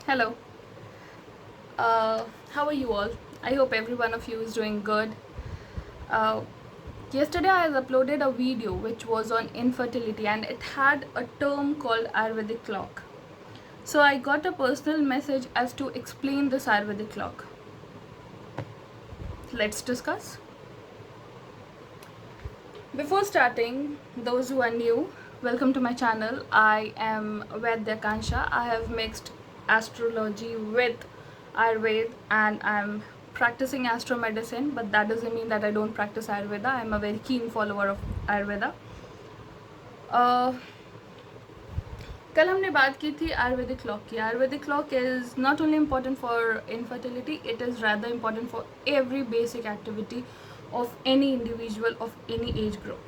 Hello. How are you all? I hope every one of you is doing good. Uh, Yesterday I uploaded a video which was on infertility and it had a term called Ayurvedic clock. So I got a personal message as to explain this Ayurvedic clock. Let's discuss. Before starting, those who are new, welcome to my channel. I am Vaidya Kansha. I have mixed astrology with Ayurveda and I'm practicing astromedicine, but that doesn't mean that I don't practice Ayurveda. I'm a very keen follower of Ayurveda. कल हमने बात की थी Ayurvedic clock की. Ayurvedic clock is not only important for infertility, it is rather important for every basic activity of any individual of any age group.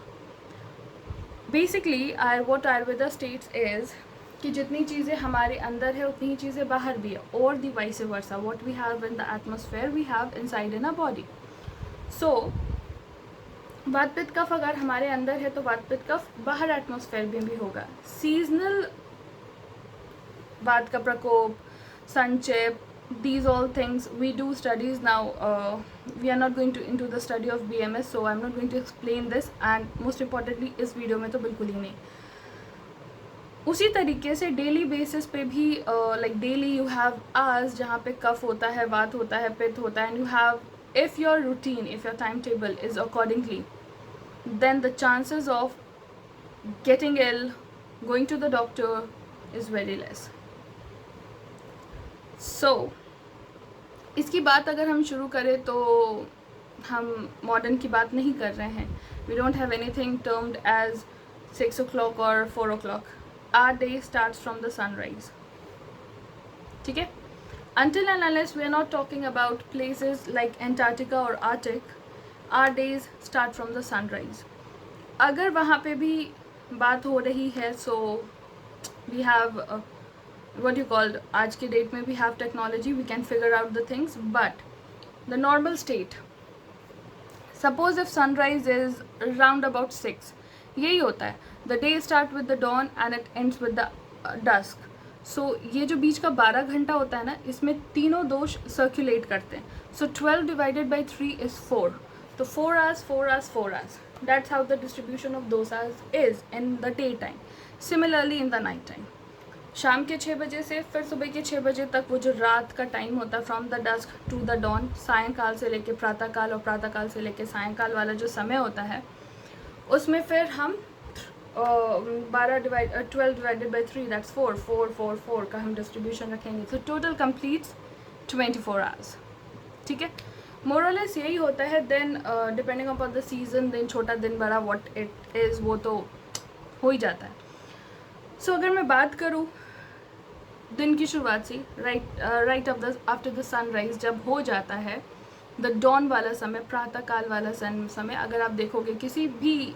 Basically, what Ayurveda states is कि जितनी चीज़ें हमारे अंदर है उतनी ही चीज़ें बाहर भी है, और the vice versa. What we have in the atmosphere we have inside in our body. So वात पित्त कफ अगर हमारे अंदर है तो वात पित्त कफ बाहर एटमॉस्फेयर में भी होगा. सीजनल वात का प्रकोप, संचय, these all things we do studies now. We are not going to into the study of BMS, so I'm not going to explain this, and most importantly इस वीडियो में तो बिल्कुल ही नहीं. उसी तरीके से डेली बेसिस पे भी like daily you have hours जहाँ पे कफ होता है, वात होता है, पित्त होता है, and you have, if your routine, if your time table is accordingly, then the chances of getting ill, going to the doctor is very less. So इसकी बात अगर हम शुरू करें तो हम मॉडर्न की बात नहीं कर रहे हैं. We don't have anything termed as 6 o'clock और 4 o'clock. Our day starts from the sunrise. ठीक है. until and unless we are not talking about places like Antarctica or Arctic, our days start from the sunrise. अगर वहाँ पे भी बात हो रही है, so we have what you called, आज के डेट में we have technology, we can figure out the things, but the normal state, suppose if sunrise is around about 6, यही होता है, the day start with the dawn and it ends with the dusk. So ये जो बीच का 12 घंटा होता है ना, इसमें तीनों दोष सर्कुलेट करते हैं. So 12 divided by 3 is 4. तो 4 hours, 4 hours, 4 hours. That's how the distribution of those hours is in the daytime. Similarly in the night time. शाम के 6 बजे से फिर सुबह के 6 बजे तक वो जो रात का टाइम होता है, from the dusk to the dawn, सायंकाल से लेके प्रातःकाल और प्रातःकाल से लेके सायंकाल वाला जो समय होता है, उसमें फिर हम 12 डिवाइडेड बाई 3, दैट्स 4, 4, 4, 4 का हम डिस्ट्रीब्यूशन रखेंगे. तो टोटल कम्प्लीट्स 24 आवर्स. ठीक है. मोरलेस यही होता है. Then depending upon the season, दिन छोटा दिन बड़ा, व्हाट इट इज़, वो तो हो ही जाता है. सो अगर मैं बात करूँ दिन की शुरुआत से, राइट आफ्टर द सनराइज जब हो जाता है, द डॉन वाला समय, प्रातःकाल वाला समय, अगर आप देखोगे किसी भी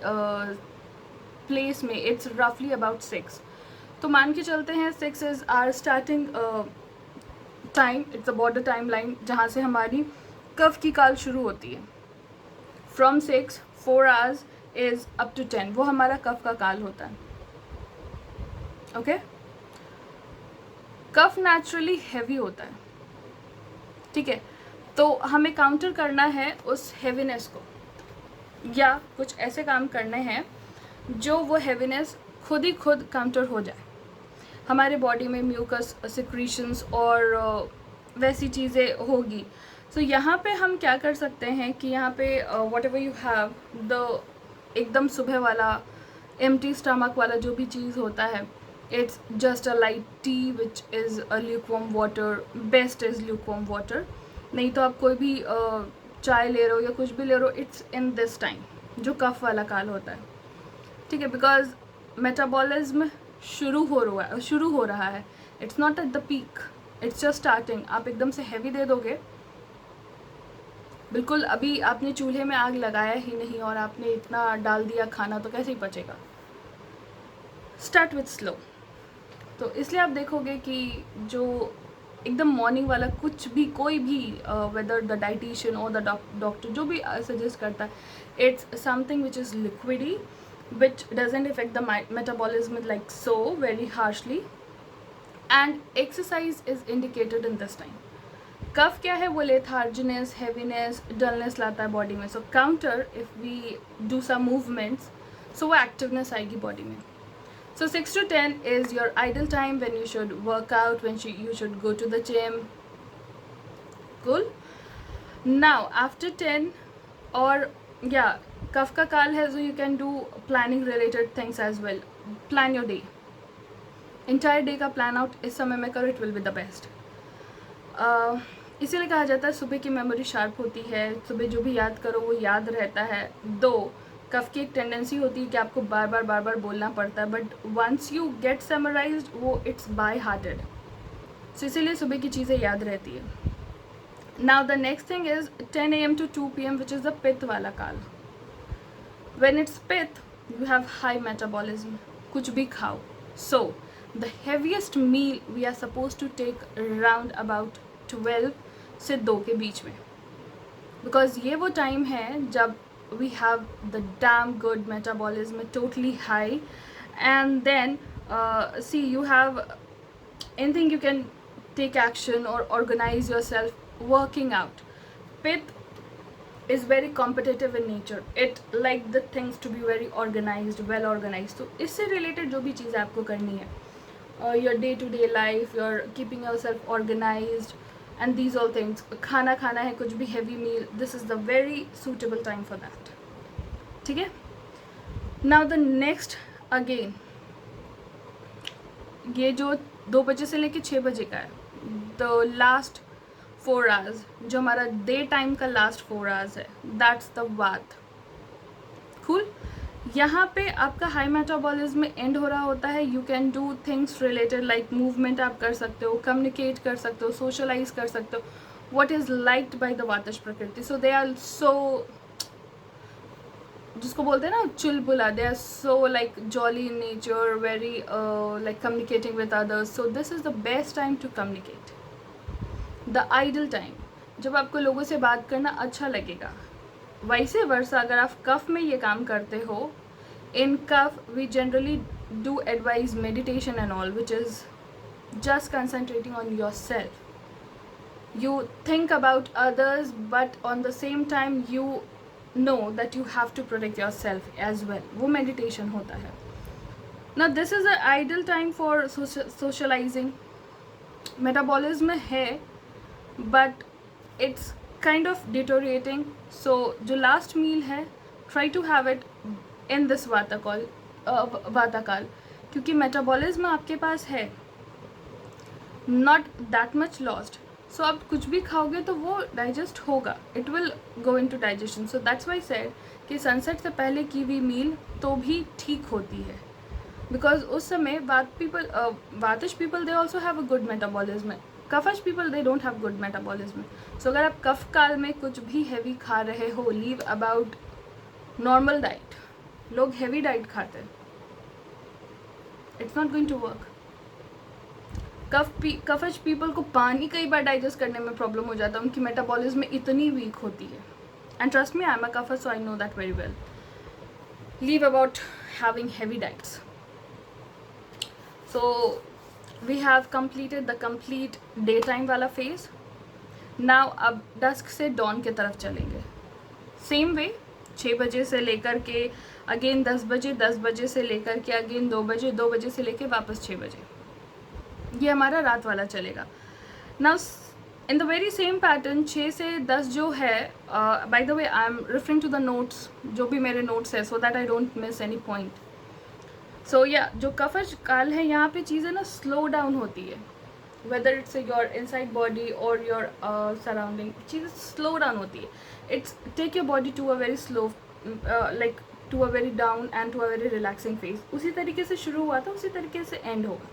प्लेस में, इट्स रफली अबाउट 6. तो मान के चलते हैं 6 is our starting time, it's a border time line जहाँ से हमारी कफ की काल शुरू होती है. From 6, 4 hours is up to 10, वो हमारा कफ का काल होता है. ओके. कफ नेचुरली हैवी होता है. ठीक है. तो हमें काउंटर करना है उस हैवीनेस को, या कुछ ऐसे काम करने हैं जो वो हैवीनेस खुद ही खुद काउंटर हो जाए. हमारे बॉडी में म्यूकस सिक्रीशंस और वैसी चीज़ें होगी. सो यहाँ पे हम क्या कर सकते हैं कि यहाँ पे what ever you have the एकदम सुबह वाला एम्प्टी स्टमक वाला जो भी चीज़ होता है, it's just a light tea which is a lukewarm water. Best is lukewarm water. नहीं तो आप कोई भी चाय ले रहे हो या कुछ भी ले रहे हो, it's in this time जो कफ वाला काल होता है. ठीक है. बिकॉज मेटाबॉलिज्म शुरू हो रहा है. It's not at the peak, it's just starting. आप एकदम से हैवी दे दोगे, बिल्कुल अभी आपने चूल्हे में आग लगाया ही नहीं और आपने इतना डाल दिया खाना, तो कैसे ही पचेगा. Start with slow. तो इसलिए आप देखोगे कि जो एकदम मॉर्निंग वाला कुछ भी, कोई भी, वेदर द डाइटिशियन और द डॉक्टर जो भी सजेस्ट करता है, it's something which is liquidy, which doesn't affect the metabolism like so very harshly. And exercise is indicated in this time. Kapha क्या है, वो लेथार्जिनेस, हैवीनेस, डलनेस लाता है बॉडी में. So counter if we do some movements, so वो activeness आएगी body में. So 6 to 10 is your ideal time when you should work out, when you should go to the gym. Cool. Now after 10 or yeah, कफ का काल है, so you can do planning related things as well. Plan your day. Entire day का plan out इस समय में करो, it will be the best. इसीलिए कहा जाता है सुबह की मेमोरी शार्प होती है, सुबह जो भी याद करो वो याद रहता है. दो कफ की एक टेंडेंसी होती है कि आपको बार बार बोलना पड़ता है, but once you get summarised वो इट्स बाय हार्टेड. सो इसीलिए सुबह की चीज़ें याद रहती है. Now the next thing is 10 AM to 2 PM which is the पित्त वाला काल. When it's pitta you have high metabolism, कुछ भी खाओ. So the heaviest meal we are suppose to take around about 12 से 2 के बीच में, बिकॉज ये वो टाइम है जब we have the damn good metabolism, totally high, and then see, you have anything you can take action or organize yourself. Working out, pit is very competitive in nature, it like the things to be very organized, well organized. So इससे related जो भी चीज़ आपको करनी है, your day to day life, you're keeping yourself organized and these all things. खाना खाना है, कुछ भी heavy meal, this is the very suitable time for that. ठीक है. Now the next again, ये जो 2 बजे से लेके 6 बजे का है, the last 4 hours, जो हमारा डे टाइम का लास्ट 4 hours है, that's the वात. Cool. यहाँ पे आपका हाई मेटाबॉलिज्म एंड हो रहा होता है. You can do things related like movement आप कर सकते हो, कम्युनिकेट कर सकते हो, सोशलाइज कर सकते हो. What is liked by the vataj prakriti. So they are so, जिसको बोलते हैं ना चुलबुला, they are so like jolly in nature, very like communicating with others. So this is the best time to communicate. The ideal time, जब आपको लोगों से बात करना अच्छा लगेगा. वैसे वर्षा अगर आप कफ में ये काम करते हो, in kapha we generally do advise meditation and all, which is just concentrating on yourself. You think about others, but on the same time you know that you have to protect yourself as well. वो meditation होता है. Now this is an ideal time for socializing. Metabolism है, but it's kind of deteriorating. So जो last meal है, try to have it in this vata काल, क्योंकि metabolism आपके पास है, not that much lost. So आप कुछ भी खाओगे तो वो डाइजेस्ट होगा, it will go into digestion. So that's why I said कि सनसेट से पहले की भी मील तो भी ठीक होती है, because उस समय वातिश people they also have a good metabolism. कफश people they don't have good metabolism. So अगर आप कफ काल में कुछ भी हैवी खा रहे हो, लीव अबाउट नॉर्मल डाइट. लोग हैवी डाइट खाते हैं, it's not going to work. Kaphash people को पानी कई बार डाइजेस्ट करने में प्रॉब्लम हो जाता है, उनकी मेटाबॉलिज्म इतनी वीक होती है. And trust me, I am a kaphash, so I know that very well. Leave about having heavy diets. So we have completed the complete day time वाला फेज. नाउ अब डस्क से डॉन के तरफ चलेंगे. Same way 6 बजे से लेकर के अगेन 10 बजे, 10 बजे से लेकर के अगेन 2 बजे, 2 बजे से लेकर वापस 6 बजे, ये हमारा रात वाला चलेगा. Now in the very same pattern 6 से 10 जो है, by the way I am referring to the notes, जो भी मेरे नोट्स है, so that I don't miss any point. So या जो कफश काल है, यहाँ पे चीज़ें ना स्लो डाउन होती है, whether it's your inside body और योर सराउंडिंग, चीज़ें स्लो डाउन होती है. It's take your body to a very slow, like to a very down and to a very relaxing phase. उसी तरीके से शुरू हुआ था, उसी तरीके से एंड होगा.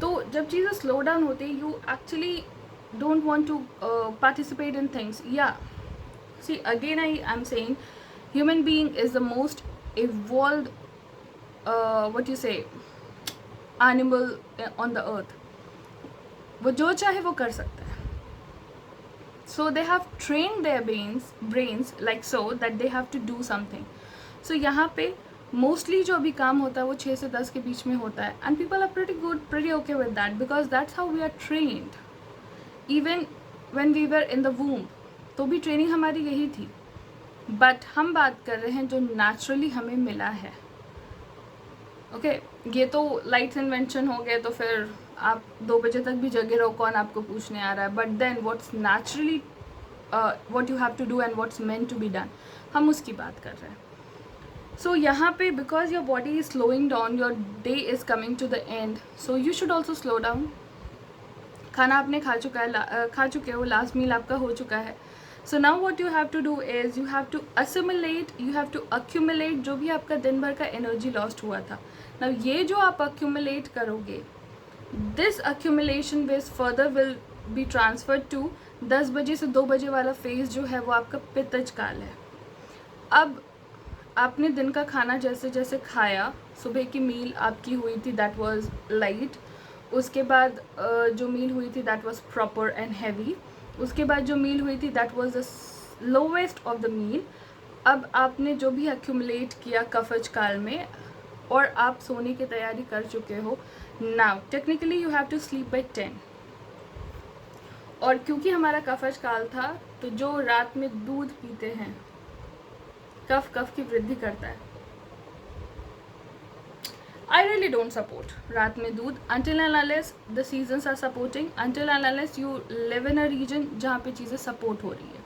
तो जब चीज़ें स्लो डाउन होती है, you actually don't want to participate in things. या see again I am saying, human being is the most evolved what you say animal on the earth. वो जो चाहे वो कर सकता है. So they have trained their brains like so that they have to do something. So यहाँ पे mostly जो अभी काम होता है वो 6 से 10 के बीच में होता है, and people are pretty good, pretty okay with that, because that's how we are trained. Even when we were in the womb तो भी ट्रेनिंग हमारी यही थी, बट हम बात कर रहे हैं जो नेचुरली हमें मिला है। ओके ये तो लाइट्स इन्वेंशन हो गए, तो फिर आप 2 बजे तक भी जगे रहो, कौन आपको पूछने आ रहा है। But then what's naturally what you have to do and what's meant to be done, हम उसकी बात कर रहे हैं। सो यहाँ पे because your body is slowing down, your day is coming to the end, so you should also slow down. खाना आपने खा चुके हो, लास्ट मील आपका हो चुका है। So now what you have to do is you have to assimilate, you have to accumulate जो भी आपका दिन भर का एनर्जी लॉस्ट हुआ था। नाउ ये जो आप अक्यूमुलेट करोगे, this accumulation which further will be transferred to 10 बजे से 2 बजे वाला फेज जो है वो आपका पित्तज काल है। अब आपने दिन का खाना जैसे जैसे खाया, सुबह की मील आपकी हुई थी दैट वाज लाइट, उसके बाद जो मील हुई थी that was proper and heavy, उसके बाद जो मील हुई थी that was the lowest of the meal. अब आपने जो भी एक्यूमुलेट किया कफज काल में और आप सोने की तैयारी कर चुके हो, now technically you have to sleep by 10। और क्योंकि हमारा कफज काल था, तो जो रात में दूध पीते हैं, कफ की वृद्धि करता है। I really don't support रात में दूध until and unless the seasons are supporting, until and unless you live in a region जहाँ पे चीज़ें सपोर्ट हो रही है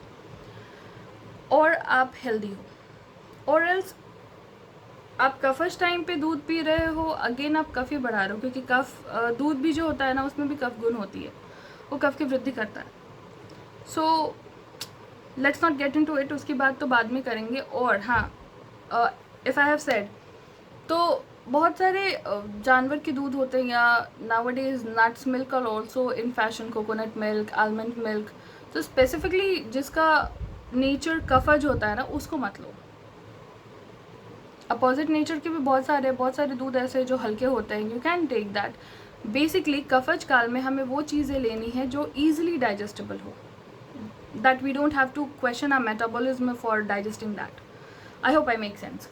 और आप हेल्दी हो। और एल्स आप कफश टाइम पे दूध पी रहे हो, अगेन आप कफ ही बढ़ा रहे हो, क्योंकि कफ दूध भी जो होता है ना उसमें भी कफ गुण होती है, वो कफ की वृद्धि करता है। So let's not get into it, उसकी बात तो बाद में करेंगे। और हाँ, इफ़ आई हैव सेड, तो बहुत सारे जानवर के दूध होते हैं, या nowadays nuts milk are also in fashion, coconut milk, almond milk. तो स्पेसिफिकली जिसका नेचर कफज होता है ना, उसको मत लो। अपोजिट नेचर के भी बहुत सारे दूध ऐसे जो हल्के होते हैं, you can take that. Basically kaphaj काल में हमें वो चीज़ें लेनी है जो ईजिली डाइजेस्टेबल हो, that we don't have to question our metabolism for digesting that. I hope I make sense.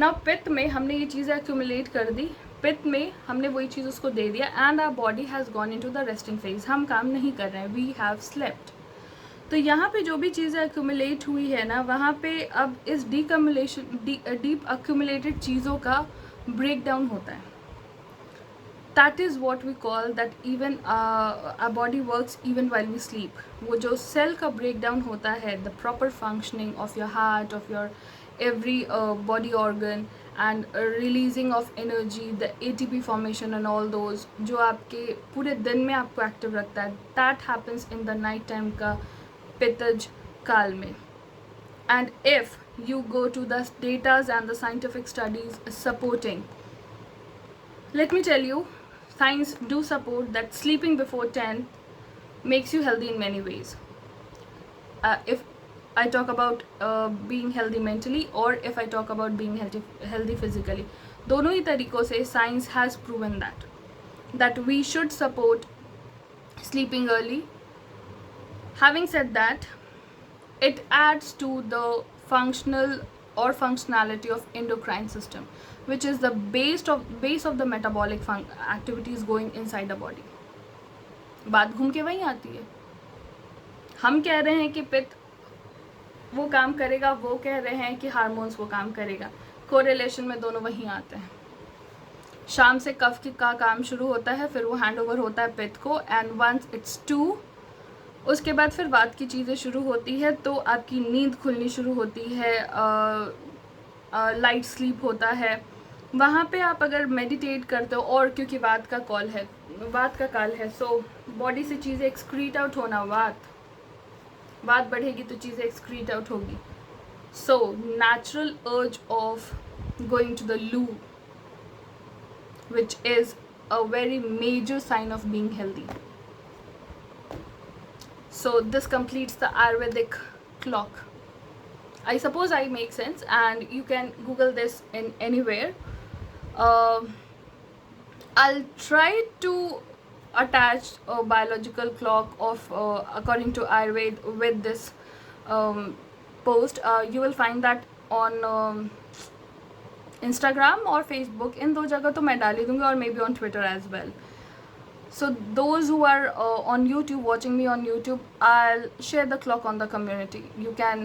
Now पित्त में हमने ये चीज़ें accumulate कर दी, पित्त में हमने वही चीज़ उसको दे दिया, and our body has gone into the resting phase. हम काम नहीं कर रहे हैं, we have slept. तो यहाँ पे जो भी चीज़ें accumulate हुई है ना, वहाँ पे अब इस deep accumulated चीज़ों का breakdown होता है। That is what we call that even our body works even while we sleep. वो जो cell का breakdown होता है, the proper functioning of your heart, of your every body organ, and releasing of energy, the ATP formation and all those, जो आपके पूरे दिन में आपको active रखता है, that happens in the night time का पित्तज काल में. And if you go to the data and the scientific studies supporting, let me tell you, science do support that sleeping before 10 makes you healthy in many ways. If I talk about being healthy mentally, or if I talk about being healthy physically, दोनों ही तरीकों से science has proven that we should support sleeping early. Having said that, it adds to the functional or functionality of endocrine system, which is the base of the metabolic activities going inside the body. बात घूम के वहीं आती है, हम कह रहे हैं कि पित्त वो काम करेगा, वो कह रहे हैं कि हार्मोन्स वो काम करेगा, कोरिलेशन में दोनों वहीं आते हैं। शाम से कफ का काम शुरू होता है, फिर वो हैंड ओवर होता है पित्त को, एंड वंस इट्स 2, उसके बाद फिर वात की चीज़ें शुरू होती है, तो आपकी नींद खुलनी शुरू होती है, लाइट स्लीप होता है। वहाँ पे आप अगर मेडिटेट करते हो, और क्योंकि वात का काल है, सो बॉडी से चीज़ें एक्सक्रीट आउट होना, वात बढ़ेगी तो चीज़ें एक्सक्रीट आउट होगी। So natural urge of going to the loo, which is a very major sign of being healthy. So this completes the Ayurvedic clock. I suppose I make sense, and you can Google this in anywhere. I'll try to attach a biological clock of according to Ayurveda with this post. You will find that on Instagram और Facebook, इन 2 जगह तो मैं डाल ही दूँगी, और maybe on Twitter as well. So those who are on YouTube, watching me on YouTube, I'll share the clock on the community. You can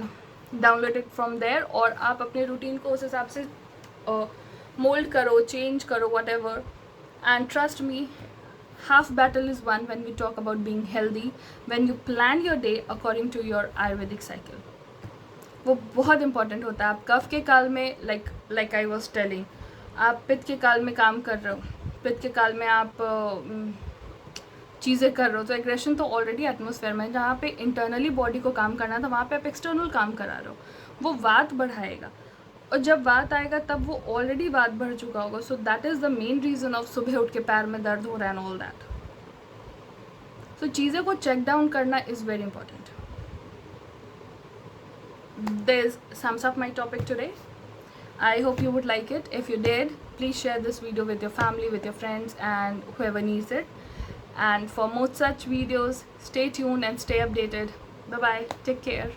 download it from there, और आप अपने रूटीन को उस हिसाब से मोल्ड करो, change करो, whatever. And trust me, half battle is won when we talk about being healthy, when you plan your day according to your Ayurvedic cycle. वो बहुत इंपॉर्टेंट होता है. आप कफ के काल में, like I was telling, आप पित्त के काल में काम कर रहे हो, पित्त के काल में आप चीज़ें कर रहे हो, तो एग्रेशन तो ऑलरेडी एटमॉस्फेयर में, जहाँ पे इंटरनली बॉडी को काम करना था वहाँ पे आप एक्सटर्नल काम करा रहे हो, वो वात बढ़ाएगा, और जब वात आएगा तब वो ऑलरेडी वात बढ़ चुका होगा. So that is the main reason of सुबह उठ के पैर में दर्द हो रहा है एंड ऑल दैट. सो चीज़ें को चेक डाउन करना is very important. This sums up my topic today. I hope you would like it. If you did, please share this video with your family, with your friends, and whoever needs it. And for more such videos, stay tuned and stay updated. Bye bye. Take care.